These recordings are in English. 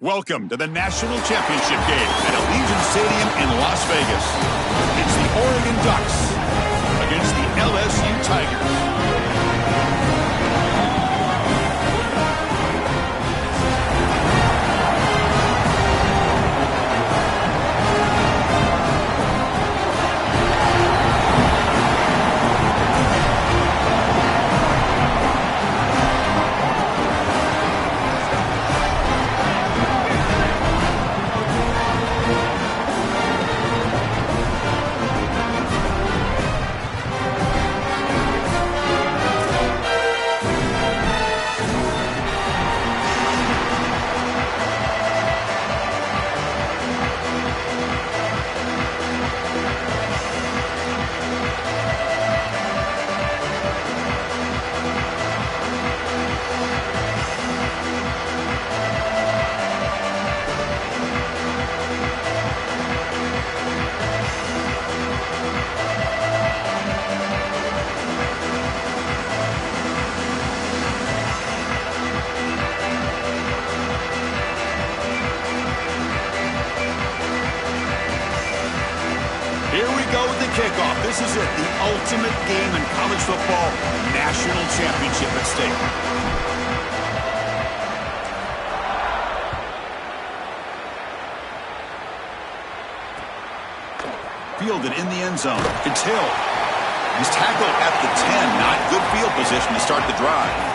Welcome to the National Championship game at Allegiant Stadium in Las Vegas. It's the Oregon Ducks against the LSU Tigers. Kickoff. This is it, the ultimate game in college football, national championship at stake. Fielded in the end zone. It's Hill. He's tackled at the 10. Not good field position to start the drive.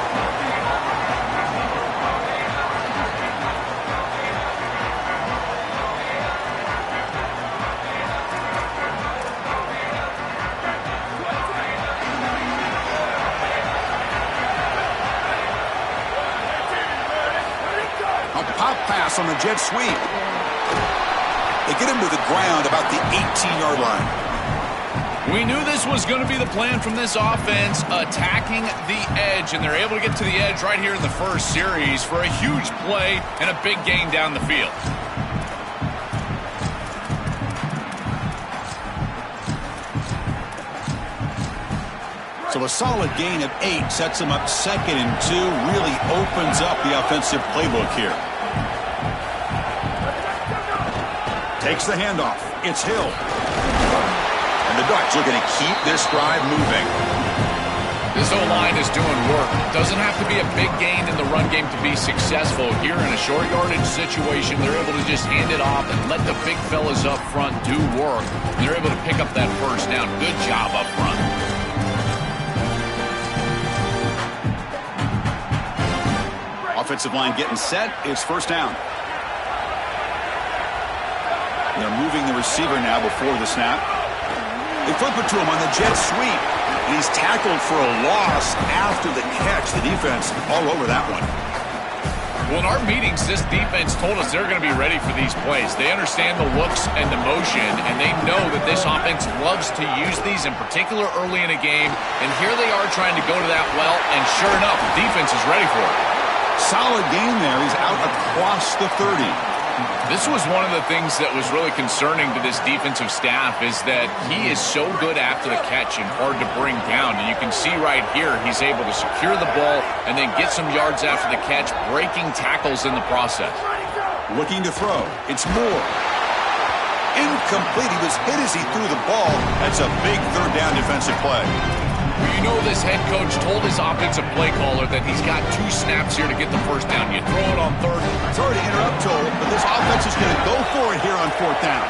Pass on the jet sweep. They get him to the ground about the 18-yard line. We knew this was going to be the plan from this offense, attacking the edge, and they're able to get to the edge right here in the first series for a huge play and a big gain down the field. So a solid gain of 8 sets him up 2nd and 2, really opens up the offensive playbook here. Takes the handoff. It's Hill. And the Ducks are going to keep this drive moving. This O-line is doing work. Doesn't have to be a big gain in the run game to be successful. Here in a short yardage situation, they're able to just hand it off and let the big fellas up front do work. And they're able to pick up that first down. Good job up front. Offensive line getting set. It's first down. They're moving the receiver now before the snap. They flip it to him on the jet sweep. And he's tackled for a loss after the catch. The defense all over that one. Well, in our meetings, this defense told us they're going to be ready for these plays. They understand the looks and the motion, and they know that this offense loves to use these, in particular early in a game. And here they are trying to go to that well, and sure enough, the defense is ready for it. Solid game there. He's out across the 30. This was one of the things that was really concerning to this defensive staff is that he is so good after the catch and hard to bring down. And you can see right here he's able to secure the ball and then get some yards after the catch, breaking tackles in the process. Looking to throw. It's Moore. Incomplete. He was hit as he threw the ball. That's a big third down defensive play. You know this head coach told his offensive play caller that he's got 2 snaps here to get the first down. You throw it on 3rd. Sorry to interrupt, Joel, but this offense is going to go for it here on 4th down.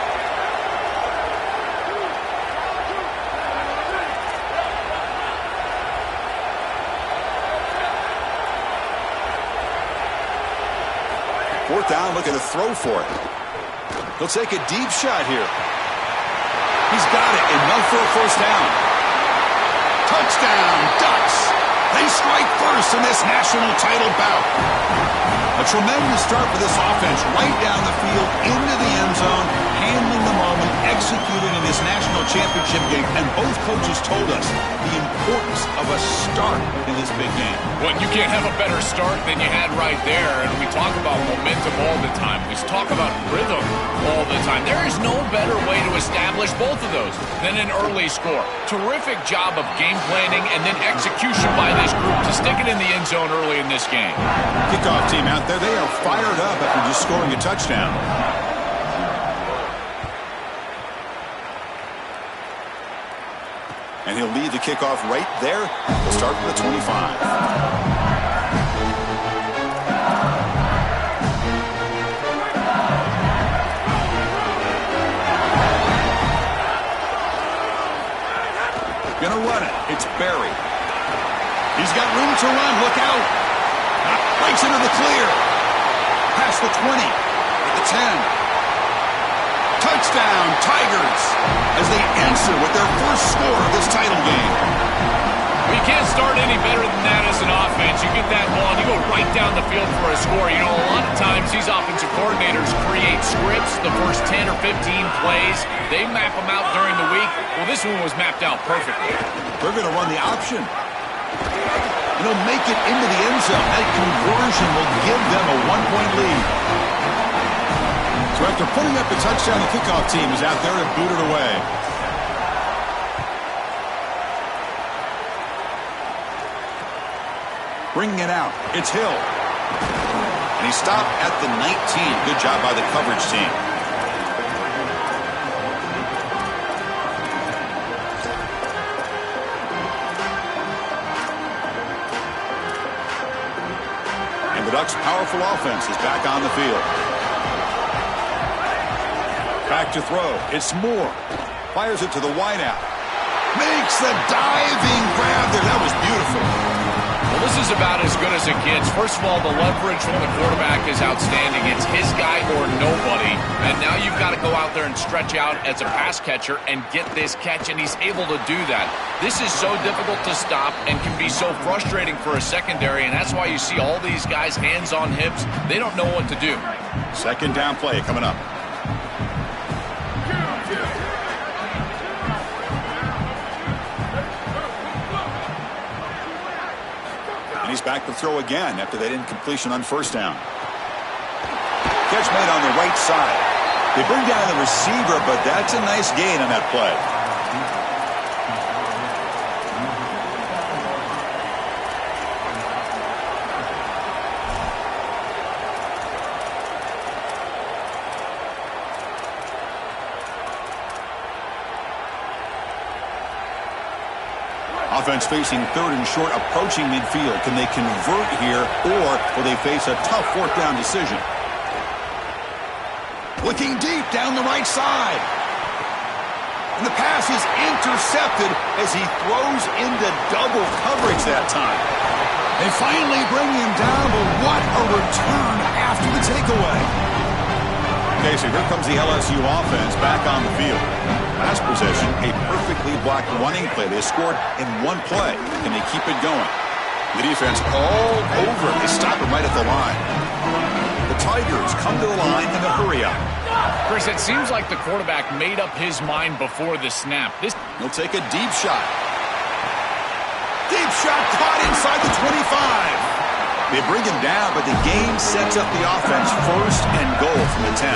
Fourth down, looking to throw for it. He'll take a deep shot here. He's got it, enough for a first down. Touchdown, Ducks! They strike first in this national title bout. A tremendous start for this offense, right down the field, into the end zone, handling the moment, executing in this national championship game. And both coaches told us the importance of a start in this big game. Well, you can't have a better start than you had right there. And we talk about momentum all the time. We talk about rhythm all the time. There is no better way to establish both of those than an early score. Terrific job of game planning and then execution by this group to stick it in the end zone early in this game. Kickoff team out there, they are fired up after just scoring a touchdown. And he'll lead the kickoff right there. He'll start from the 25. Gonna run it. It's Barry. He's got room to run. Look out. Breaks into the clear. Past the 20. At the 10. Touchdown, Tigers, as they answer with their first score of this title game. We can't start any better than that as an offense. You get that ball and you go right down the field for a score. You know, a lot of times these offensive coordinators create scripts, the first 10 or 15 plays. They map them out during the week. Well, this one was mapped out perfectly. They're going to run the option. And they'll make it into the end zone. That conversion will give them a 1-point lead. So after putting up the touchdown, the kickoff team is out there and booted away. Bringing it out. It's Hill. And he stopped at the 19. Good job by the coverage team. And the Ducks' powerful offense is back on the field. Back to throw. It's Moore. Fires it to the wideout. Makes the diving grab there. That was beautiful. Well, this is about as good as it gets. First of all, the leverage from the quarterback is outstanding. It's his guy or nobody. And now you've got to go out there and stretch out as a pass catcher and get this catch, and he's able to do that. This is so difficult to stop and can be so frustrating for a secondary, and that's why you see all these guys hands on hips. They don't know what to do. Second down play coming up. He's back to throw again after that incompletion on first down. Catch made on the right side. They bring down the receiver, but that's a nice gain on that play. Offense facing third and short, approaching midfield. Can they convert here, or will they face a tough fourth down decision? Looking deep down the right side. And the pass is intercepted as he throws into double coverage that time. They finally bring him down, but what a return after the takeaway. Okay, so here comes the LSU offense back on the field. Last possession, a perfectly blocked running play. They scored in one play, and they keep it going. The defense all over. They stop him right at the line. The Tigers come to the line in a hurry up. Chris, it seems like the quarterback made up his mind before the snap. He'll take a deep shot. Deep shot caught inside the 25. They bring him down, but the game sets up the offense first and goal from the 10.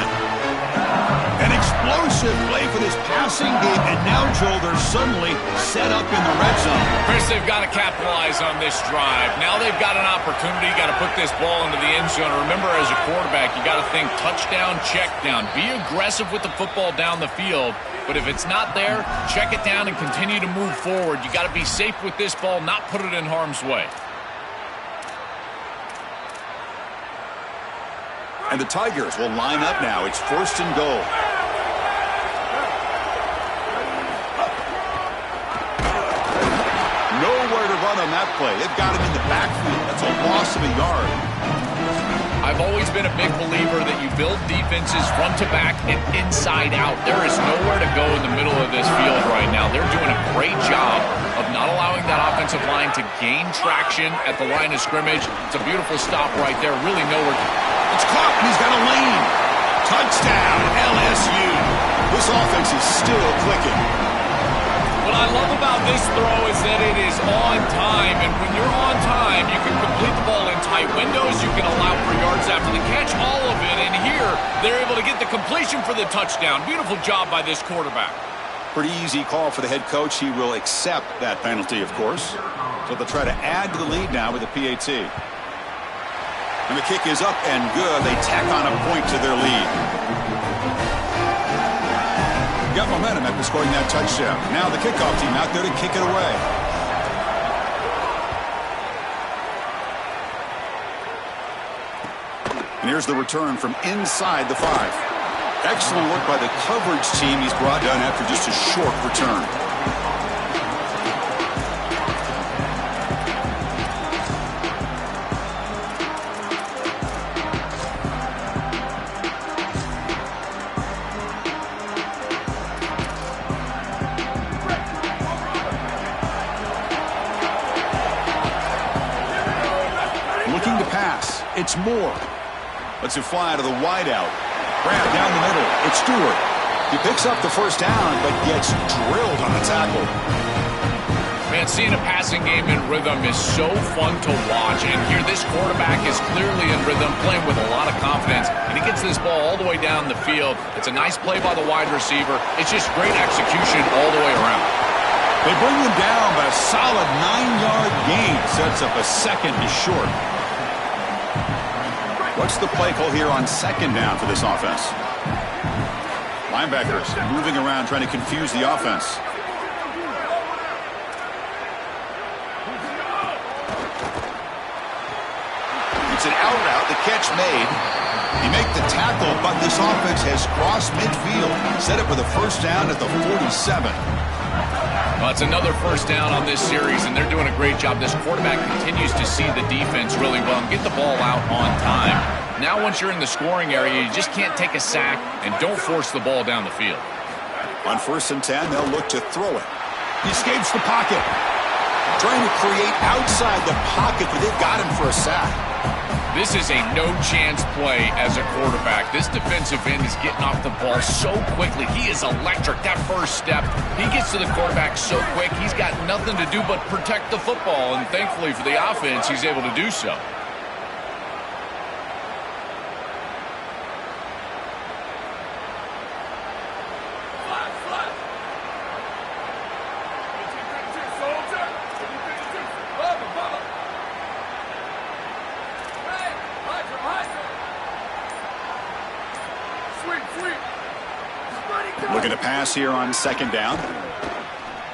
An explosive play for this passing game, and now, Joel, they're suddenly set up in the red zone. Chris, they've got to capitalize on this drive. Now they've got an opportunity. Got to put this ball into the end zone. Remember, as a quarterback, you got to think touchdown, check down. Be aggressive with the football down the field. But if it's not there, check it down and continue to move forward. You got to be safe with this ball, not put it in harm's way. And the Tigers will line up now. It's first and goal. Nowhere to run on that play. They've got him in the backfield. That's a loss of a yard. I've always been a big believer that you build defenses front to back and inside out. There is nowhere to go in the middle of this field right now. They're doing a great job of not allowing that offensive line to gain traction at the line of scrimmage. It's a beautiful stop right there. Really nowhere. It's caught, and he's got a lane. Touchdown, LSU. This offense is still clicking. What I love about this throw is that it is on time, and when you're on time, you can complete the ball in tight windows, you can allow for yards after the catch, all of it, and here, they're able to get the completion for the touchdown. Beautiful job by this quarterback. Pretty easy call for the head coach. He will accept that penalty, of course. So they'll try to add to the lead now with a PAT. And the kick is up and good. They tack on a point to their lead. Got momentum after scoring that touchdown. Now the kickoff team out there to kick it away. And here's the return from inside the 5. Excellent work by the coverage team. He's brought down after just a short return. Looking to pass. It's Moore. Lets it fly to the wideout. Grab down the middle. It's Stewart. He picks up the first down, but gets drilled on the tackle. Man, seeing a passing game in rhythm is so fun to watch. And here, this quarterback is clearly in rhythm, playing with a lot of confidence. And he gets this ball all the way down the field. It's a nice play by the wide receiver. It's just great execution all the way around. They bring him down, but a solid 9-yard gain sets up a second and short. What's the play call here on second down for this offense? Linebackers moving around trying to confuse the offense. It's an out route, the catch made. He make the tackle, but this offense has crossed midfield. Set up with a first down at the 47. Well, it's another first down on this series, and they're doing a great job. This quarterback continues to see the defense really well and get the ball out on time. Now, once you're in the scoring area, you just can't take a sack and don't force the ball down the field. On 1st and 10, they'll look to throw it. He escapes the pocket. Trying to create outside the pocket, but they've got him for a sack. This is a no-chance play as a quarterback. This defensive end is getting off the ball so quickly. He is electric. That first step, he gets to the quarterback so quick, he's got nothing to do but protect the football, and thankfully for the offense, he's able to do so. Looking to pass here on second down.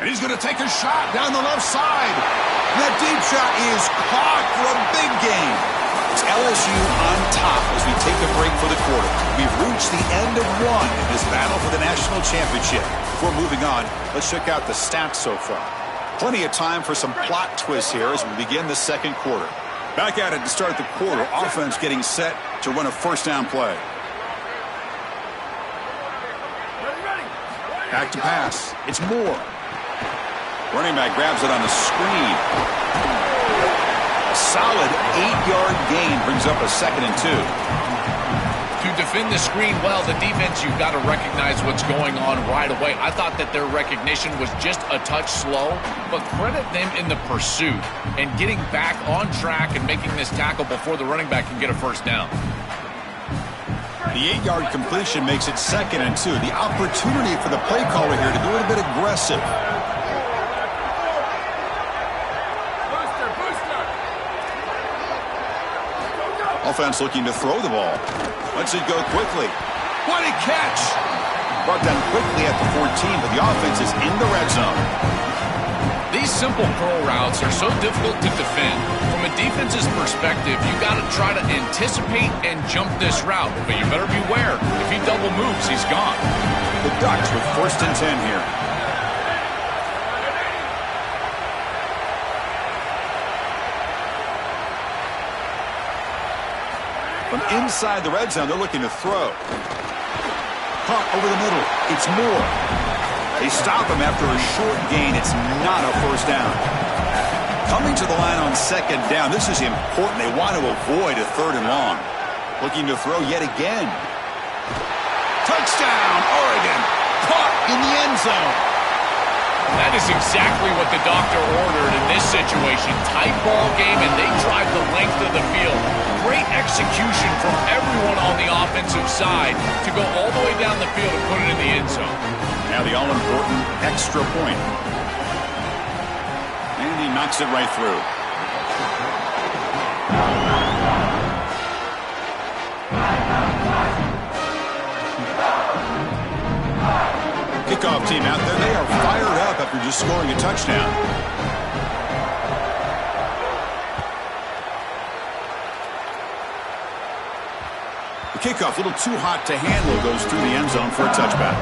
And he's going to take a shot down the left side. And that deep shot is caught for a big gain. It's LSU on top as we take a break for the quarter. We've reached the end of one in this battle for the national championship. Before moving on, let's check out the stats so far. Plenty of time for some plot twists here as we begin the second quarter. Back at it to start the quarter. Offense getting set to run a first down play. Back to pass. It's Moore. Running back grabs it on the screen. A solid 8-yard gain brings up a 2nd and 2. To defend the screen well, the defense, you've got to recognize what's going on right away. I thought that their recognition was just a touch slow, but credit them in the pursuit and getting back on track and making this tackle before the running back can get a first down. The 8-yard completion makes it 2nd and 2. The opportunity for the play caller here to be a little bit aggressive. Offense looking to throw the ball. Lets it go quickly. What a catch! Brought down quickly at the 14, but the offense is in the red zone. These simple curl routes are so difficult to defend. From a defense's perspective, you got to try to anticipate and jump this route. But you better beware. If he double moves, he's gone. The Ducks with 1st and 10 here. From inside the red zone, they're looking to throw. Caught over the middle. It's Moore. They stop him after a short gain. It's not a first down. Coming to the line on second down. This is important. They want to avoid a 3rd and long. Looking to throw yet again. Touchdown, Oregon. Caught in the end zone. That is exactly what the doctor ordered in this situation. Tight ball game, and they drive the length of the field. Great execution from everyone on the offensive side to go all the way down the field and put it in the end zone. Now the all-important extra point. And he and knocks it right through. Kickoff team out there. They are fired up after just scoring a touchdown. The kickoff, a little too hot to handle, goes through the end zone for a touchback.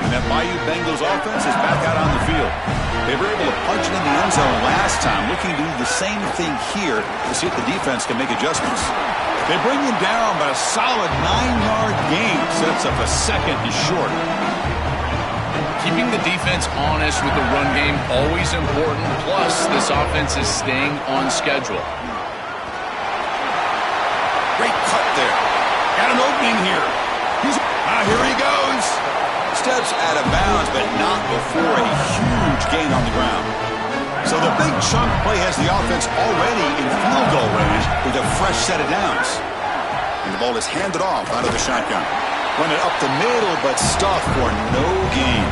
And that Bayou Bengals offense is back out on the field. They were able to punch it in the end zone last time, looking to do the same thing here to see if the defense can make adjustments. They bring him down, but a solid 9-yard gain sets up a second and short. Keeping the defense honest with the run game, always important. Plus, this offense is staying on schedule. Great cut there. Got an opening here. Here he goes. Steps out of bounds, but not before a huge gain on the ground. So the big chunk play has the offense already in field goal range with a fresh set of downs. And the ball is handed off out of the shotgun. Run it up the middle, but stuffed for no gain.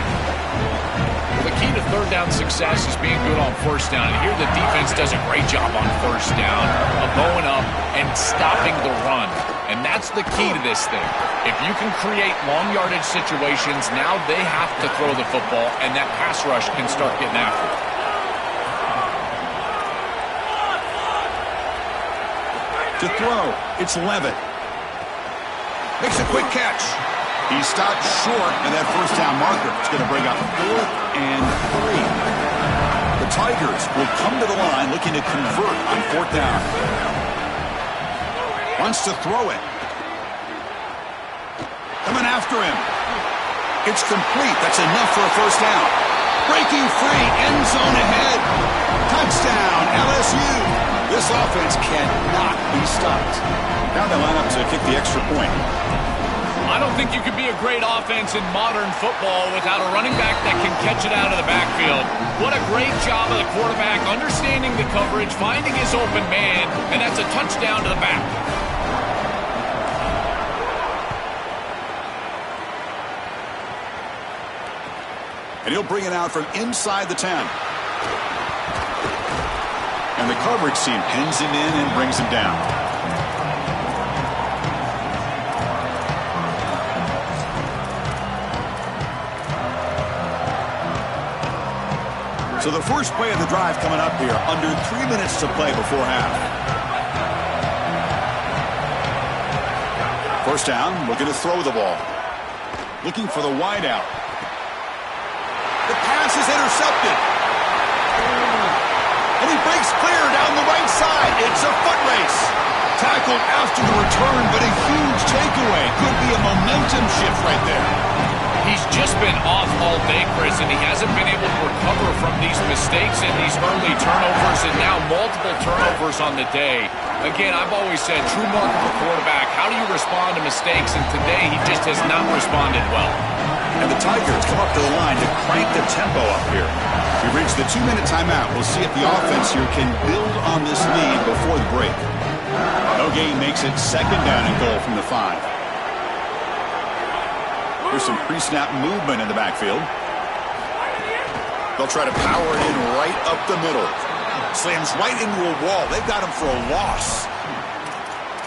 The key to third down success is being good on first down. And here the defense does a great job on first down of going up and stopping the run. And that's the key to this thing. If you can create long yardage situations, now they have to throw the football, and that pass rush can start getting after it. To throw, it's Levitt. Makes a quick catch. He stopped short, and that first down marker is going to bring up 4th and 3. The Tigers will come to the line looking to convert on 4th down. Wants to throw it. Coming after him. It's complete. That's enough for a first down. Breaking free, end zone ahead. Touchdown, LSU. This offense cannot be stopped. Now they line up to kick the extra point. I don't think you can be a great offense in modern football without a running back that can catch it out of the backfield. What a great job of the quarterback understanding the coverage, finding his open man, and that's a touchdown to the back. And he'll bring it out from inside the 10. And the coverage team pins him in and brings him down. So the first play of the drive coming up here, under 3 minutes to play before half. First down, looking to throw the ball. Looking for the wide out. The pass is intercepted. And he breaks clear down the right side. It's a foot race. Tackled after the return, but a huge takeaway. Could be a momentum shift right there. He's just been off all day, Chris, and he hasn't been able to recover from these mistakes and these early turnovers, and now multiple turnovers on the day. Again, I've always said, true mark of a quarterback, how do you respond to mistakes? And today, he just has not responded well. And the Tigers come up to the line to crank the tempo up here. We reach the 2-minute timeout. We'll see if the offense here can build on this lead before the break. No gain makes it second down and goal from the 5. Here's some pre-snap movement in the backfield. They'll try to power it in right up the middle. Slams right into a wall. They've got him for a loss.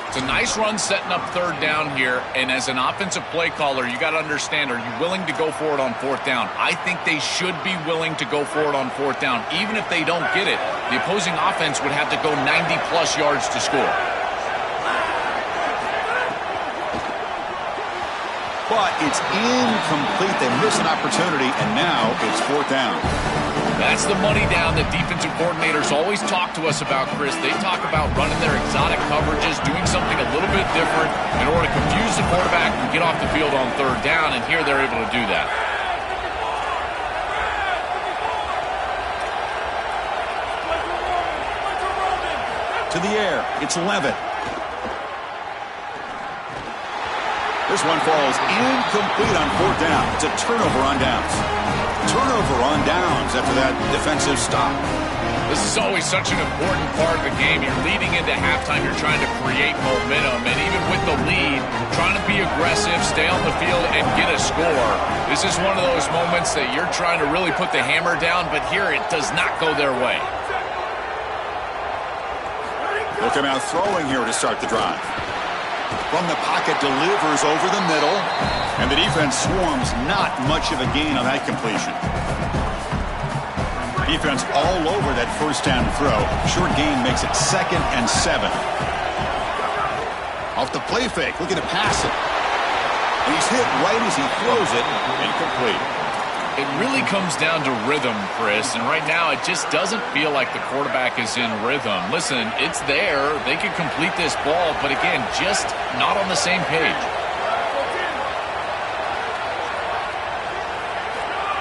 It's a nice run setting up third down here, and as an offensive play caller, you got to understand, are you willing to go for it on 4th down? I think they should be willing to go for it on 4th down. Even if they don't get it, the opposing offense would have to go 90-plus yards to score. But it's incomplete. They miss an opportunity, and now it's 4th down. That's the money down that defensive coordinators always talk to us about, Chris. They talk about running their exotic coverages, doing something a little bit different in order to confuse the quarterback and get off the field on third down, and here they're able to do that. To the air, it's Levitt. This one falls incomplete on 4th down. It's a turnover on downs. Turnover on on downs after that defensive stop. This is always such an important part of the game. You're leading into halftime. You're trying to create momentum. And even with the lead, trying to be aggressive, stay on the field, and get a score. This is one of those moments that you're trying to really put the hammer down, but here it does not go their way. They'll come out throwing here to start the drive. From the pocket, delivers over the middle. And the defense swarms. Not much of a gain on that completion. Defense all over that first down throw. Short gain makes it 2nd and 7. Off the play fake, looking to pass it. And he's hit right as he throws it. Incomplete. It really comes down to rhythm, Chris, and right now it just doesn't feel like the quarterback is in rhythm. Listen, it's there. They can complete this ball, but again, just not on the same page.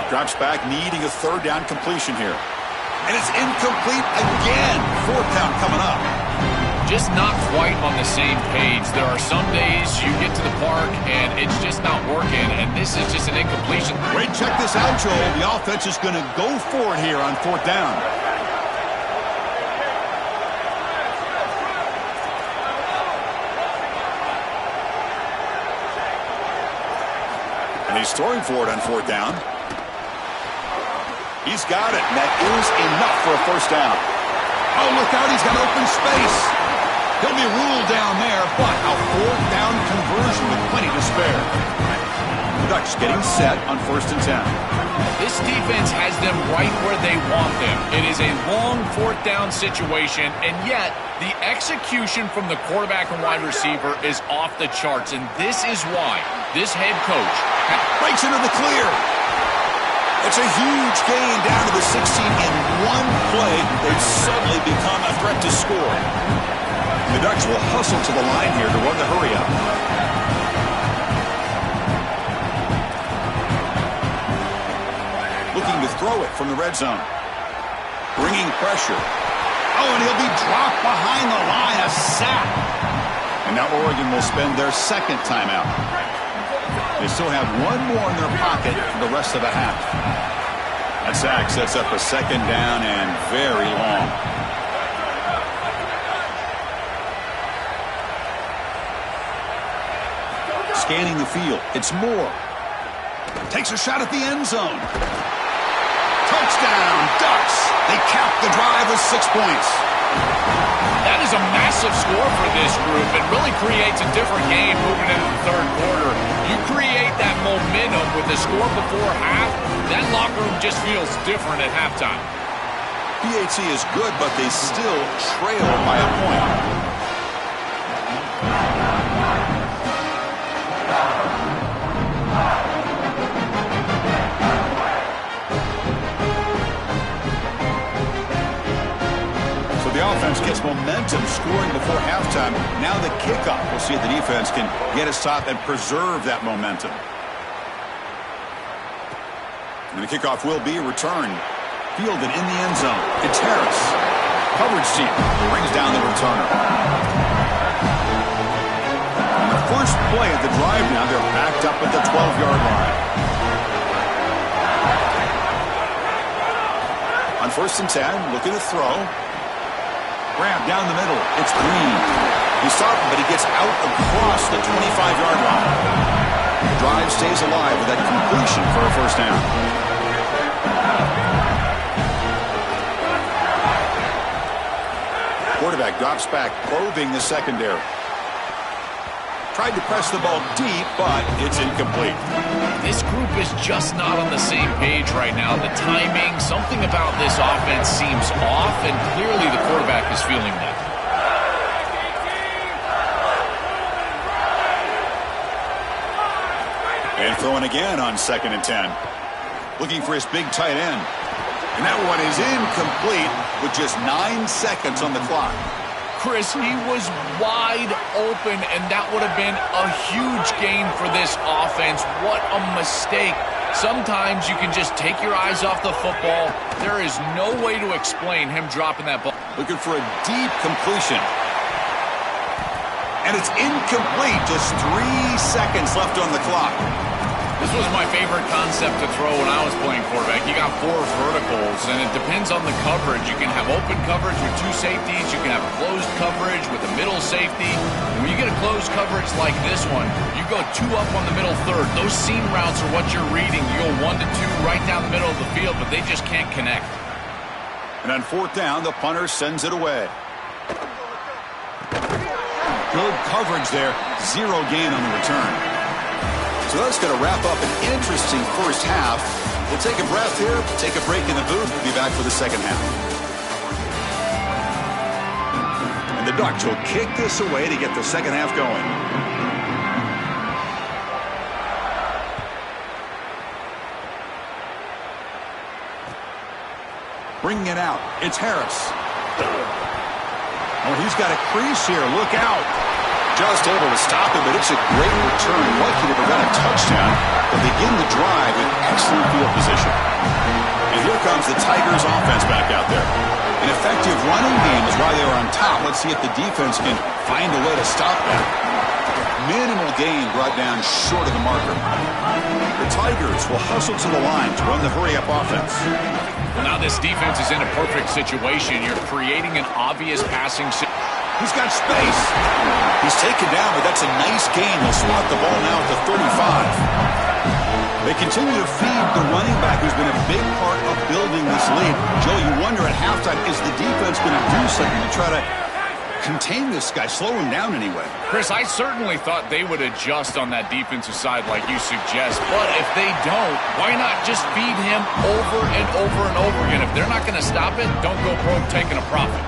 Drops back, needing a 3rd down completion here. And it's incomplete again. 4th down coming up. Just not quite on the same page. There are some days you get to the park and it's just not working, and this is just an incompletion. Wait, check this out, Joel. The offense is going to go for it here on 4th down. And he's throwing for it on 4th down. He's got it, and that is enough for a 1st down. Oh, look out, he's got open space. He'll be ruled down there, but a 4th down conversion with plenty to spare. The Ducks getting set on 1st and 10. This defense has them right where they want them. It is a long 4th down situation, and yet the execution from the quarterback and wide receiver is off the charts, and this is why this head coach breaks into the clear. It's a huge gain down to the 16 in one play. They've suddenly become a threat to score. The Ducks will hustle to the line here to run the hurry up. Looking to throw it from the red zone. Bringing pressure. Oh, and he'll be dropped behind the line. A sack. And now Oregon will spend their 2nd timeout. They still have one more in their pocket for the rest of the half. That sack sets up a 2nd down and very long. Scanning the field. It's Moore. Takes a shot at the end zone. Touchdown, Ducks. They cap the drive with 6 points. That is a massive score for this group. It really creates a different game moving into the 3rd quarter. You create that momentum with the score before half, that locker room just feels different at halftime. PAT is good, but they still trail by a point. The offense gets momentum scoring before halftime. Now the kickoff. We'll see if the defense can get a stop and preserve that momentum. And the kickoff will be returned. Fielded in the end zone. It's Harris. Coverage team brings down the returner. On the first play of the drive now, they're backed up at the 12-yard line. On 1st and 10, looking to throw. Grab down the middle. It's Green. He's stopped, but he gets out across the 25-yard line. The drive stays alive with that completion for a 1st down. Quarterback drops back, probing the secondary. Tried to press the ball deep, but it's incomplete. This group is just not on the same page right now. The timing, something about this offense seems off, and clearly the quarterback is feeling that. And throwing again on 2nd and 10. Looking for his big tight end. And that one is incomplete with just 9 seconds on the clock. Chris, he was wide open, and that would have been a huge gain for this offense. What a mistake. Sometimes you can just take your eyes off the football. There is no way to explain him dropping that ball. Looking for a deep completion. And it's incomplete. Just 3 seconds left on the clock. This was my favorite concept to throw when I was playing quarterback. You got 4 verticals, and it depends on the coverage. You can have open coverage with 2 safeties. You can have closed coverage with a middle safety. And when you get a closed coverage like this one, you go 2 up on the middle third. Those seam routes are what you're reading. You go 1 to 2 right down the middle of the field, but they just can't connect. And on 4th down, the punter sends it away. Good coverage there. 0 gain on the return. So that's going to wrap up an interesting first half. We'll take a breath here, take a break in the booth. We'll be back for the second half. And the Ducks will kick this away to get the second half going. Bringing it out. It's Harris. Oh, he's got a crease here. Look out. Just able to stop him, but it's a great return. Lucky to prevent a touchdown. They'll begin the drive with excellent field position. And here comes the Tigers offense back out there. An effective running game is why they were on top. Let's see if the defense can find a way to stop that. Minimal gain brought down short of the marker. The Tigers will hustle to the line to run the hurry-up offense. Now this defense is in a perfect situation. You're creating an obvious passing situation. He's got space. He's taken down, but that's a nice gain. They'll swat the ball now at the 35. They continue to feed the running back, who's been a big part of building this lead. Joe, you wonder at halftime, is the defense going to do something to try to contain this guy, slow him down anyway? Chris, I certainly thought they would adjust on that defensive side like you suggest, but if they don't, why not just feed him over and over and over again? If they're not going to stop it, don't go broke taking a profit.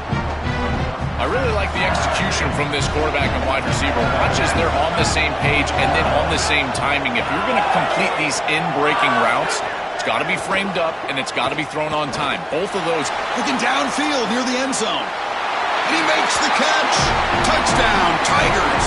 I really like the execution from this quarterback and wide receiver. Watch as they're on the same page and then on the same timing. If you're going to complete these in-breaking routes, it's got to be framed up and it's got to be thrown on time. Both of those. Looking downfield near the end zone. And he makes the catch. Touchdown, Tigers.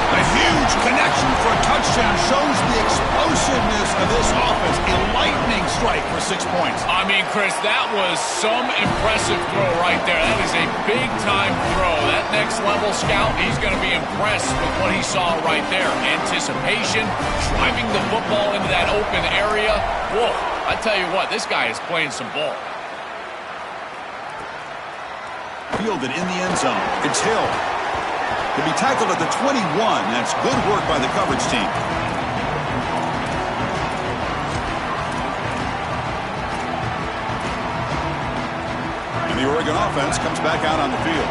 A huge connection for a touchdown shows the explosiveness of this offense. A lightning strike for 6 points. I mean, Chris, that was some impressive throw right there. That is a big-time throw. That next-level scout, he's going to be impressed with what he saw right there. Anticipation, driving the football into that open area. Whoa, I tell you what, this guy is playing some ball. Fielded in the end zone. It's Hill. To be tackled at the 21. That's good work by the coverage team. And the Oregon offense comes back out on the field.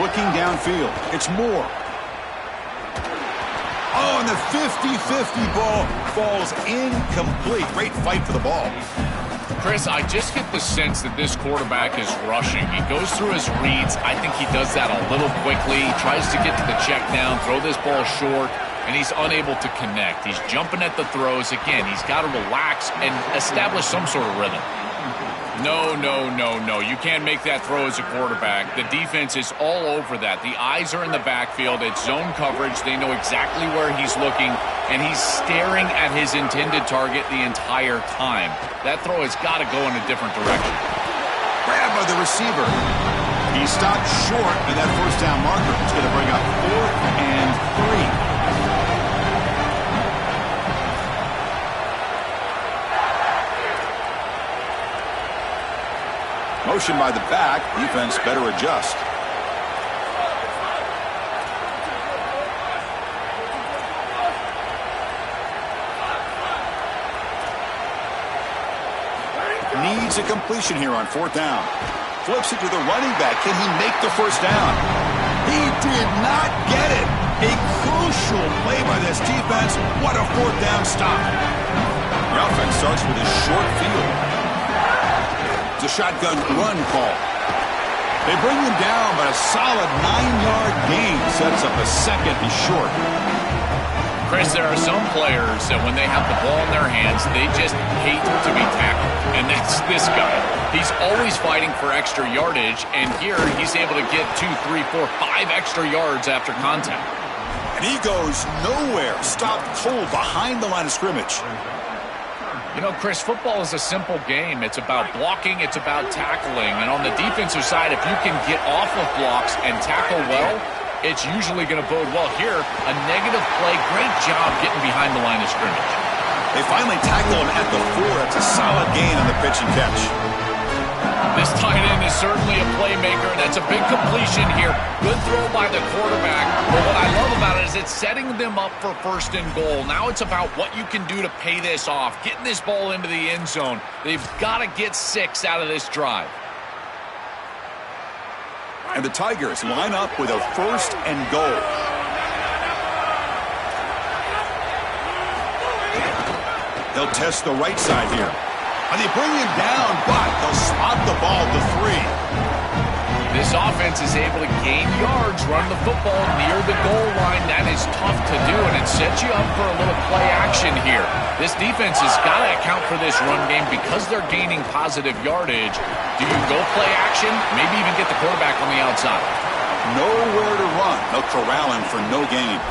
Looking downfield. It's Moore. Oh, and the 50-50 ball falls incomplete. Great fight for the ball. Chris, I just get the sense that this quarterback is rushing. He goes through his reads. I think he does that a little quickly. He tries to get to the check down, throw this ball short, and he's unable to connect. He's jumping at the throws. Again, he's got to relax and establish some sort of rhythm. No. You can't make that throw as a quarterback. The defense is all over that. The eyes are in the backfield. It's zone coverage. They know exactly where he's looking, and he's staring at his intended target the entire time. That throw has got to go in a different direction. Grabbed by the receiver. He stopped short of that first down marker. It's going to bring up 4th and 3. Motion by the back. Defense better adjust. Needs a completion here on 4th down. Flips it to the running back. Can he make the first down? He did not get it. A crucial play by this defense. What a 4th down stop. The offense starts with a short field. It's a shotgun run call. They bring him down, but a solid 9-yard gain sets up a second and short. Chris, there are some players that when they have the ball in their hands, they just hate to be tackled. And that's this guy. He's always fighting for extra yardage, and here he's able to get 2, 3, 4, 5 extra yards after contact. And he goes nowhere. Stopped cold behind the line of scrimmage. You know, Chris, football is a simple game. It's about blocking. It's about tackling. And on the defensive side, if you can get off of blocks and tackle well, it's usually going to bode well. Here, a negative play. Great job getting behind the line of scrimmage. They finally tackle him at the 4. It's a solid gain on the pitch and catch. This tight end is certainly a playmaker. That's a big completion here. Good throw by the quarterback. But what I love about it is it's setting them up for 1st and goal. Now it's about what you can do to pay this off. Getting this ball into the end zone. They've got to get 6 out of this drive. And the Tigers line up with a 1st and goal. They'll test the right side here. And they bring him down, but they'll spot the ball to 3. This offense is able to gain yards, run the football near the goal line. That is tough to do, and it sets you up for a little play action here. This defense has got to account for this run game because they're gaining positive yardage. Do you go play action? Maybe even get the quarterback on the outside. Nowhere to run. They'll corral him for no gain.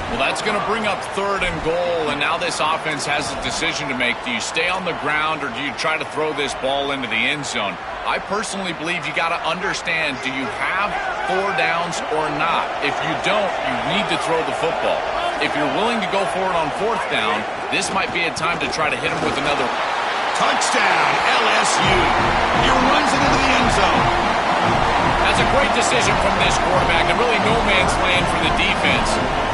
Well, that's going to bring up 3rd and goal, and now this offense has a decision to make. Do you stay on the ground or do you try to throw this ball into the end zone? I personally believe you got to understand, do you have 4 downs or not? If you don't, you need to throw the football. If you're willing to go for it on 4th down, this might be a time to try to hit him with another. Touchdown, LSU. He runs it into the end zone. That's a great decision from this quarterback, and really no man's land for the defense.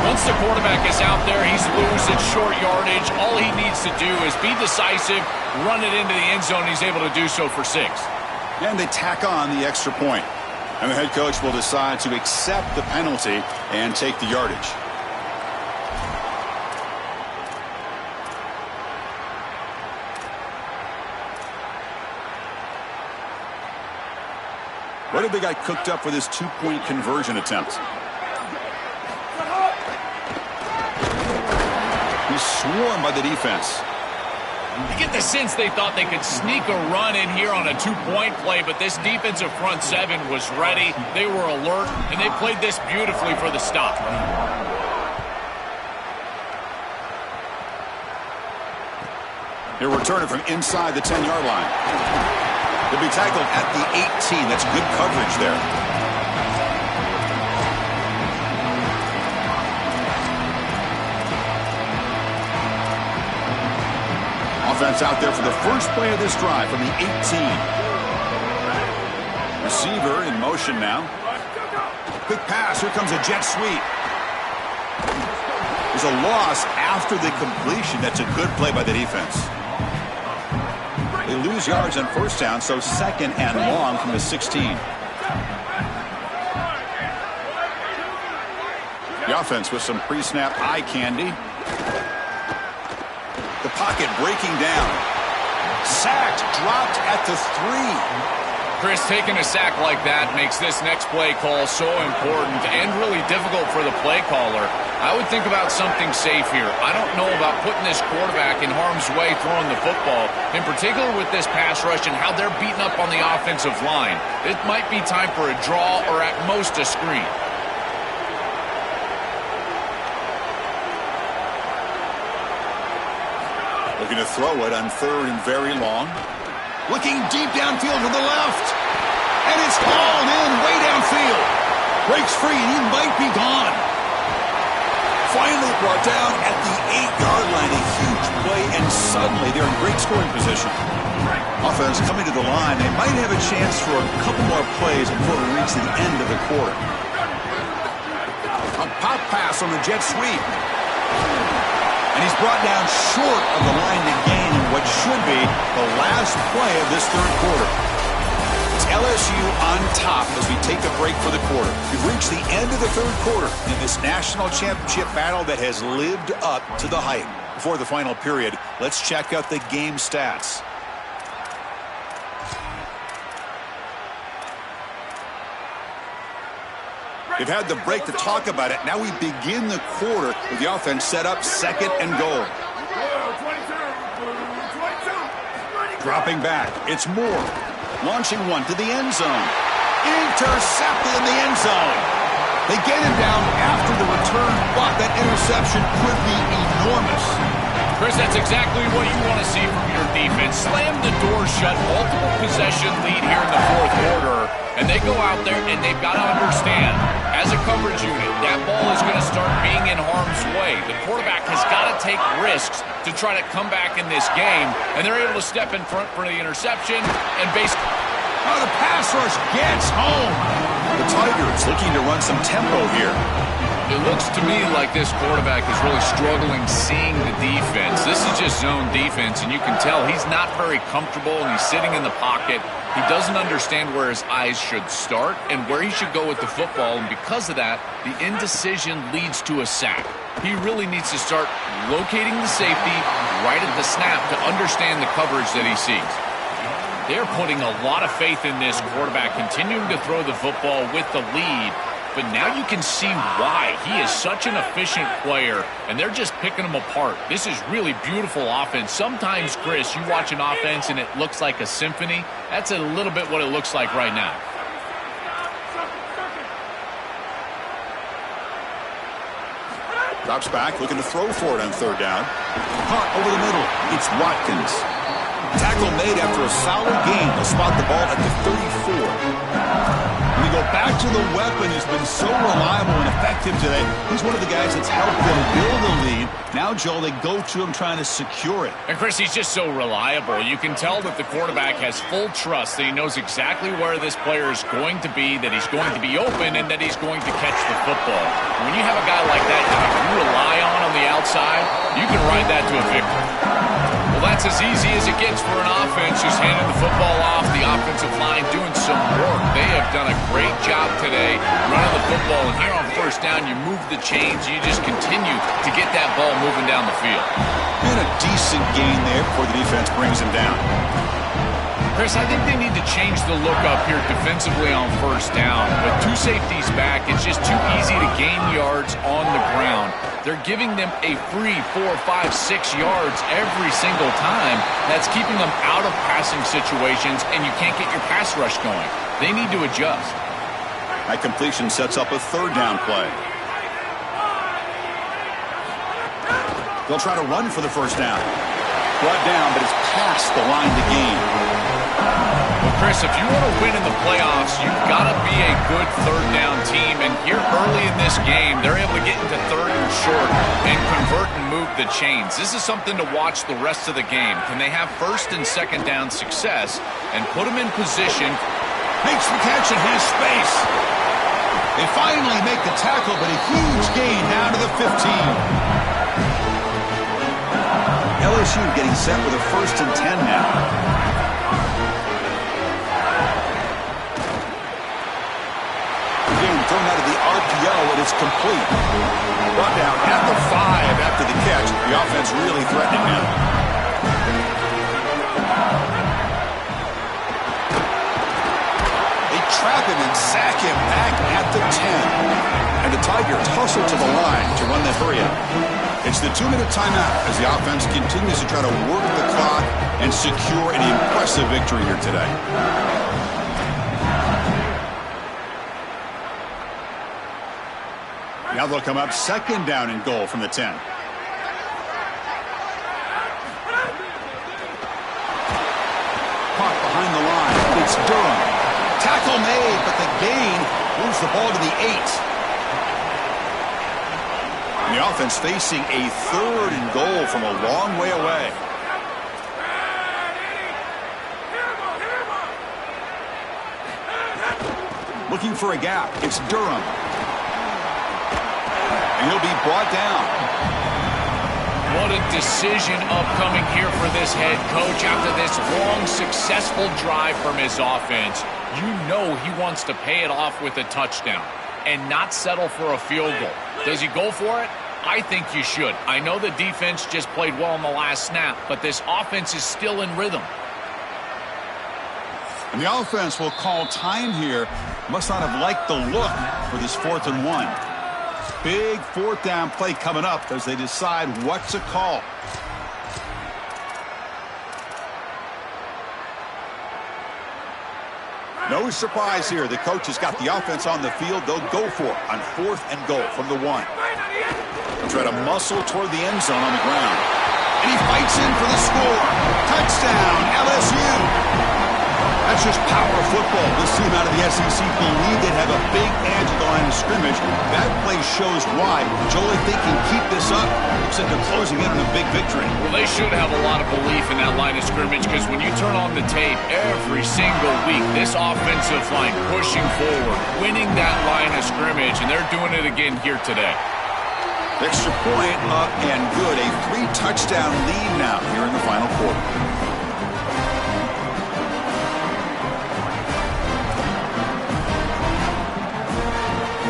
Once the quarterback is out there, he's loose, it's short yardage. All he needs to do is be decisive, run it into the end zone. He's able to do so for 6. And they tack on the extra point. And the head coach will decide to accept the penalty and take the yardage. What have they got cooked up for this 2-point conversion attempt? He's swarmed by the defense. You get the sense they thought they could sneak a run in here on a 2-point play, but this defensive front 7 was ready. They were alert, and they played this beautifully for the stop. They're returning from inside the 10-yard line. They'll be tackled at the 18. That's good coverage there. Offense out there for the first play of this drive from the 18. Receiver in motion now. Quick pass. Here comes a jet sweep. There's a loss after the completion. That's a good play by the defense. They lose yards on 1st down, so 2nd and long from the 16. The offense with some pre-snap eye candy. The pocket breaking down. Sacked, dropped at the 3. Chris, taking a sack like that makes this next play call so important and really difficult for the play caller. I would think about something safe here. I don't know about putting this quarterback in harm's way throwing the football, in particular with this pass rush and how they're beating up on the offensive line. It might be time for a draw or at most a screen. Looking to throw it on 3rd and very long. Looking deep downfield to the left. And it's hauled in way downfield. Breaks free and he might be gone. Finally brought down at the 8-yard line. A huge play, and suddenly they're in great scoring position. Offense coming to the line. They might have a chance for a couple more plays before we reach the end of the quarter. A pop pass on the jet sweep. And he's brought down short of the line to gain in what should be the last play of this 3rd quarter. It's LSU on top as we take a break for the quarter. We've reached the end of the 3rd quarter in this national championship battle that has lived up to the hype. Before the final period, let's check out the game stats. They've had the break to talk about it. Now we begin the quarter with the offense set up 2nd and goal. Dropping back. It's Moore. Launching one to the end zone. Intercepted in the end zone. They get him down after the return, but that interception could be enormous. Chris, that's exactly what you want to see from your defense. Slam the door shut, multiple possession lead here in the 4th quarter, and they go out there and they've got to understand, As a coverage unit, that ball is going to start being in harm's way. The quarterback has got to take risks to try to come back in this game, and they're able to step in front for the interception and basically... Oh, the pass rush gets home. The Tigers looking to run some tempo here. It looks to me like this quarterback is really struggling seeing the defense. This is just zone defense, and you can tell he's not very comfortable, and he's sitting in the pocket. He doesn't understand where his eyes should start and where he should go with the football, and because of that, the indecision leads to a sack. He really needs to start locating the safety right at the snap to understand the coverage that he sees. They're putting a lot of faith in this quarterback, continuing to throw the football with the lead. But now you can see why. He is such an efficient player, and they're just picking him apart. This is really beautiful offense. Sometimes, Chris, you watch an offense and it looks like a symphony. That's a little bit what it looks like right now. Drops back, looking to throw for it on third down. Caught over the middle. It's Watkins. Tackle made after a solid gain. They'll spot the ball at the 34. We go back to the weapon who's been so reliable and effective today. He's one of the guys that's helped them build a lead. Now, Joel, they go to him trying to secure it. And, Chris, he's just so reliable. You can tell that the quarterback has full trust that he knows exactly where this player is going to be, that he's going to be open, and that he's going to catch the football. When you have a guy like that you rely on the outside, you can ride that to a victory. Well, that's as easy as it gets for an offense who's handing the football off. The offensive line doing some work. They have done a great job today running the football. And here on first down, you move the chains. You just continue to get that ball moving down the field. And a decent gain there before the defense brings him down. Chris, I think they need to change the look up here defensively on first down. With two safeties back, it's just too easy to gain yards on the ground. They're giving them a free 4, 5, 6 yards every single time. That's keeping them out of passing situations, and you can't get your pass rush going. They need to adjust. That completion sets up a third down play. They'll try to run for the first down. Brought down, but it's past the line to gain. Well, Chris, if you want to win in the playoffs, you've got to be a good third down team. And here early in this game, they're able to get into third and short and convert and move the chains. This is something to watch the rest of the game. Can they have first and second down success and put them in position? Makes the catch and has space. They finally make the tackle, but a huge gain down to the 15. LSU getting set with a 1st and 10 now. Again, thrown out of the RPO, and it's complete. Brought down at the 5 after the catch. The offense really threatening him. They trap him and sack him back at the 10. And the Tigers hustle to the line to run that hurry up. It's the 2-minute timeout as the offense continues to try to work the clock and secure an impressive victory here today. Now they'll come up 2nd down and goal from the 10. Caught behind the line. It's Durham. Tackle made, but the gain moves the ball to the 8. The offense facing a 3rd and goal from a long way away. Looking for a gap. It's Durham. And he'll be brought down. What a decision upcoming here for this head coach after this long, successful drive from his offense. You know he wants to pay it off with a touchdown and not settle for a field goal. Does he go for it? I think you should. I know the defense just played well in the last snap, but this offense is still in rhythm. And the offense will call time here. Must not have liked the look for this 4th and 1. Big 4th down play coming up as they decide what to call. No surprise here. The coach has got the offense on the field. They'll go for it on 4th and goal from the 1. They'll try to muscle toward the end zone on the ground. And he fights in for the score. Touchdown, LSU. That's just power football. This team out of the SEC believed they'd have a big edge at the line of scrimmage. That play shows why. Joel, if they can keep this up, looks like they're closing in on a big victory. Well, they should have a lot of belief in that line of scrimmage because when you turn on the tape every single week, this offensive line pushing forward, winning that line of scrimmage, and they're doing it again here today. Extra point up and good. A 3-touchdown lead now here in the final quarter.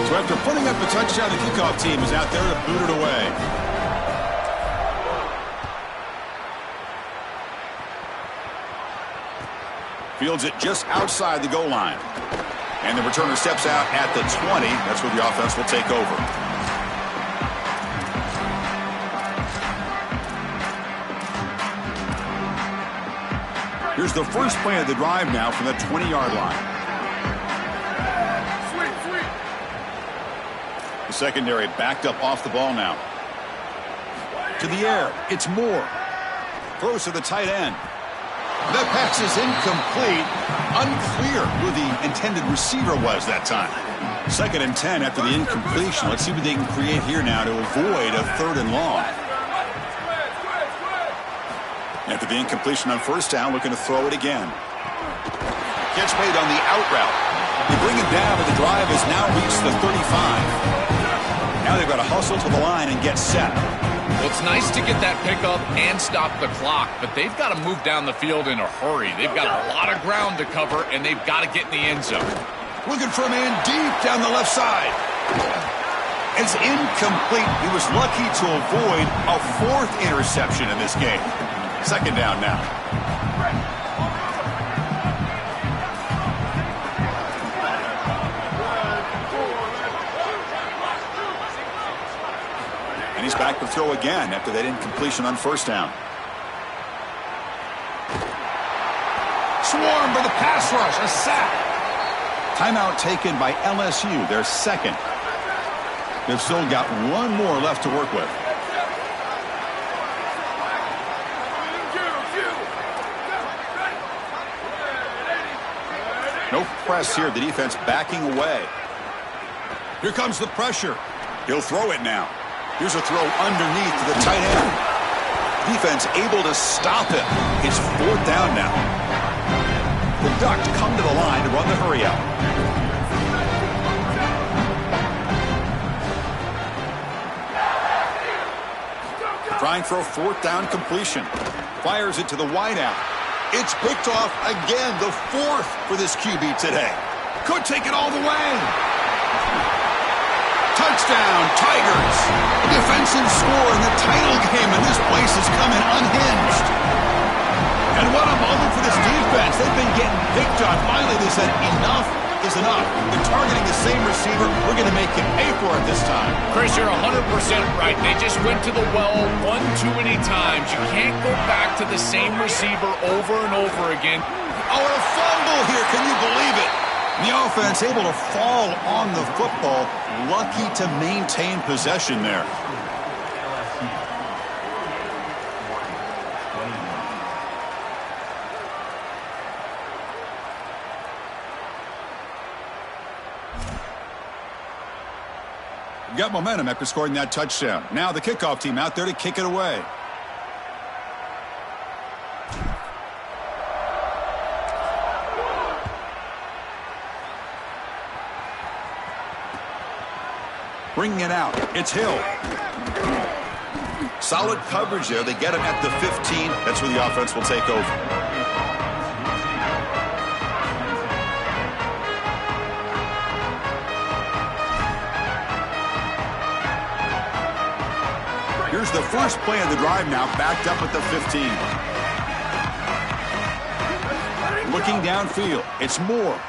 So after putting up a touchdown, the kickoff team is out there to boot it away. Fields it just outside the goal line. And the returner steps out at the 20. That's where the offense will take over. Here's the first play of the drive now from the 20-yard line. The secondary backed up off the ball now. To the air. It's Moore. Throws to the tight end. That pass is incomplete. Unclear who the intended receiver was that time. 2nd and 10 after the incompletion. Let's see what they can create here now to avoid a 3rd and long. After the incompletion on 1st down, looking to throw it again. Catch made on the out route. They bring him down, but the drive has now reached the 35. Now they've got to hustle to the line and get set. Well, it's nice to get that pickup and stop the clock, but they've got to move down the field in a hurry. They've got a lot of ground to cover, and they've got to get in the end zone. Looking for a man deep down the left side. It's incomplete. He was lucky to avoid a 4th interception in this game. 2nd down now. And he's back to throw again after that incompletion on 1st down. Swarmed by the pass rush, a sack. Timeout taken by LSU, their 2nd. They've still got one more left to work with. No press here, the defense backing away. Here comes the pressure. He'll throw it now. Here's a throw underneath to the tight end. Defense able to stop it. It's 4th down now. The Ducks come to the line to run the hurry up. Trying for a 4th down completion. Fires it to the wideout. It's picked off again, the 4th for this QB today. Could take it all the way. Touchdown, Tigers. A defensive score in the title game, and this place is coming unhinged. And what a moment for this defense. They've been getting picked on. Finally, they said enough is enough. They're targeting the same receiver. We're going to make him pay for it this time. Chris, you're 100% right. They just went to the well one too many times. You can't go back to the same receiver over and over again. Oh, and a fumble here. Can you believe it? The offense able to fall on the football. Lucky to maintain possession there. Got momentum after scoring that touchdown. Now the kickoff team out there to kick it away. Bringing it out. It's Hill. Solid coverage there. They get him at the 15. That's where the offense will take over. Here's the first play of the drive now, backed up at the 15. Looking downfield, it's Moore.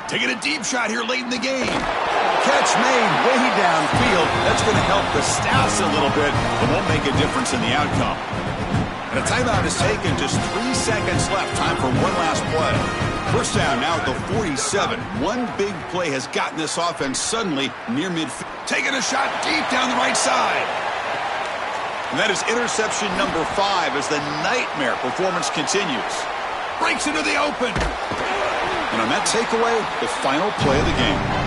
Taking a deep shot here late in the game. Catch made way downfield. That's going to help the stats a little bit, but won't make a difference in the outcome. And a timeout is taken, just 3 seconds left. Time for one last play. First down now at the 47. One big play has gotten this offense suddenly near midfield. Taking a shot deep down the right side. And that is interception number 5 as the nightmare performance continues. Breaks into the open. that takeaway, the final play of the game.